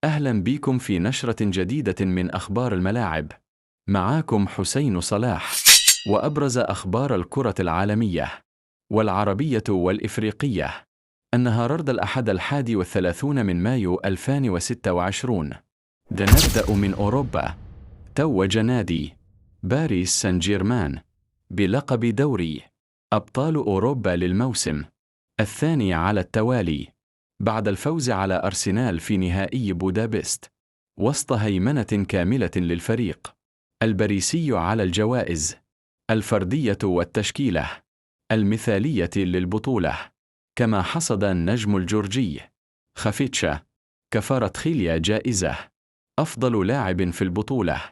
أهلا بكم في نشرة جديدة من أخبار الملاعب. معاكم حسين صلاح، وأبرز أخبار الكرة العالمية والعربية والإفريقية النهار الأحد 31 من مايو 2026. نبدأ من أوروبا. توج نادي باريس سان جيرمان بلقب دوري أبطال أوروبا للموسم الثاني على التوالي، بعد الفوز على أرسنال في نهائي بودابست، وسط هيمنة كاملة للفريق الباريسي على الجوائز الفردية والتشكيلة المثالية للبطولة. كما حصد النجم الجورجي خفيتشا كفاراتخيليا جائزة أفضل لاعب في البطولة.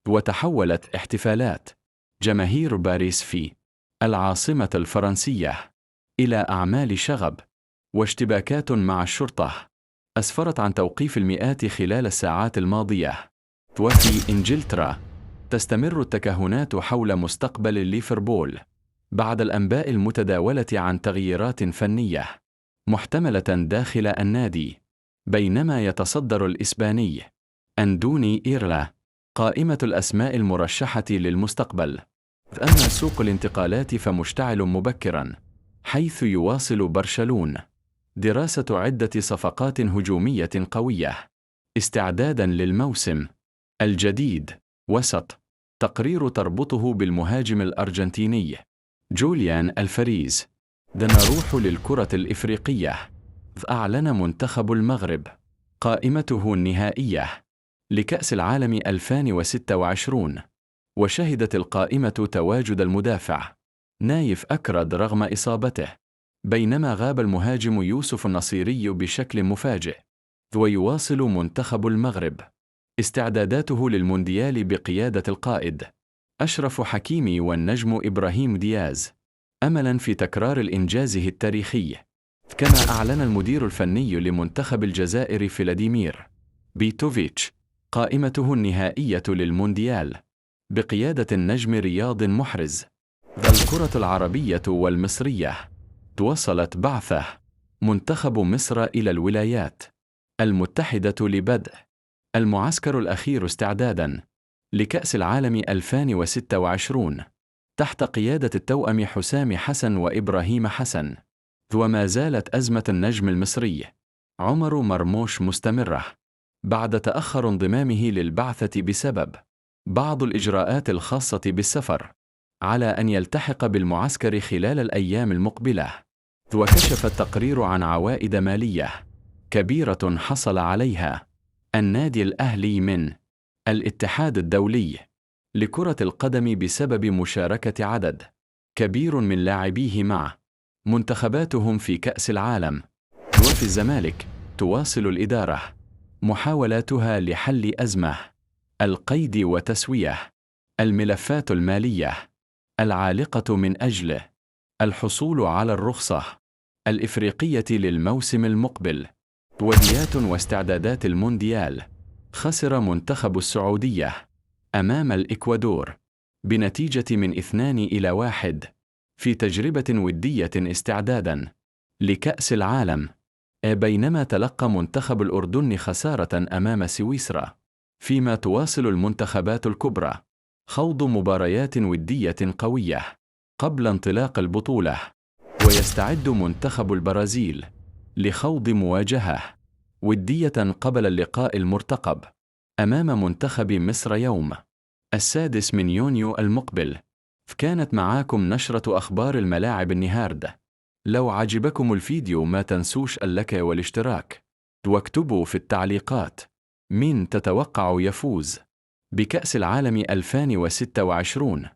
وتحولت احتفالات جماهير باريس في العاصمة الفرنسية إلى أعمال شغب واشتباكات مع الشرطة أسفرت عن توقيف المئات خلال الساعات الماضية. وفي إنجلترا تستمر التكهنات حول مستقبل ليفربول بعد الأنباء المتداولة عن تغييرات فنية محتملة داخل النادي، بينما يتصدر الإسباني أندوني إيرلا قائمة الأسماء المرشحة للمستقبل. أما سوق الانتقالات فمشتعل مبكرا، حيث يواصل برشلونة دراسة عدة صفقات هجومية قوية استعدادا للموسم الجديد. وسط تقرير تربطه بالمهاجم الأرجنتيني جوليان ألفاريز. نروح للكرة الإفريقية. أعلن منتخب المغرب قائمته النهائية لكأس العالم 2026، وشهدت القائمة تواجد المدافع نايف أكرد رغم إصابته، بينما غاب المهاجم يوسف النصيري بشكل مفاجئ. ويواصل منتخب المغرب استعداداته للمونديال بقيادة القائد أشرف حكيمي والنجم إبراهيم دياز، أملاً في تكرار الإنجاز التاريخي. كما أعلن المدير الفني لمنتخب الجزائر فلاديمير بيتوفيتش قائمته النهائية للمونديال بقيادة النجم رياض محرز. الكرة العربية والمصرية. وصلت بعثة منتخب مصر إلى الولايات المتحدة لبدء المعسكر الأخير استعداداً لكأس العالم 2026 تحت قيادة التوأم حسام حسن وإبراهيم حسن. وما زالت أزمة النجم المصري عمر مرموش مستمرة بعد تأخر انضمامه للبعثة بسبب بعض الإجراءات الخاصة بالسفر، على أن يلتحق بالمعسكر خلال الأيام المقبلة. وكشف التقرير عن عوائد مالية كبيرة حصل عليها النادي الأهلي من الاتحاد الدولي لكرة القدم بسبب مشاركة عدد كبير من لاعبيه مع منتخباتهم في كأس العالم. وفي الزمالك تواصل الإدارة محاولاتها لحل أزمة القيد وتسوية الملفات المالية العالقة من أجل الحصول على الرخصة الإفريقية للموسم المقبل. وديات واستعدادات المونديال. خسر منتخب السعودية أمام الإكوادور بنتيجة من 2-1 في تجربة ودية استعدادا لكأس العالم، بينما تلقى منتخب الأردن خسارة أمام سويسرا. فيما تواصل المنتخبات الكبرى خوض مباريات ودية قوية قبل انطلاق البطولة، ويستعد منتخب البرازيل لخوض مواجهة ودية قبل اللقاء المرتقب أمام منتخب مصر يوم 6 من يونيو المقبل. كانت معاكم نشرة أخبار الملاعب النهاردة. لو عجبكم الفيديو ما تنسوش اللايك والاشتراك، واكتبوا في التعليقات مين تتوقع يفوز بكأس العالم 2026.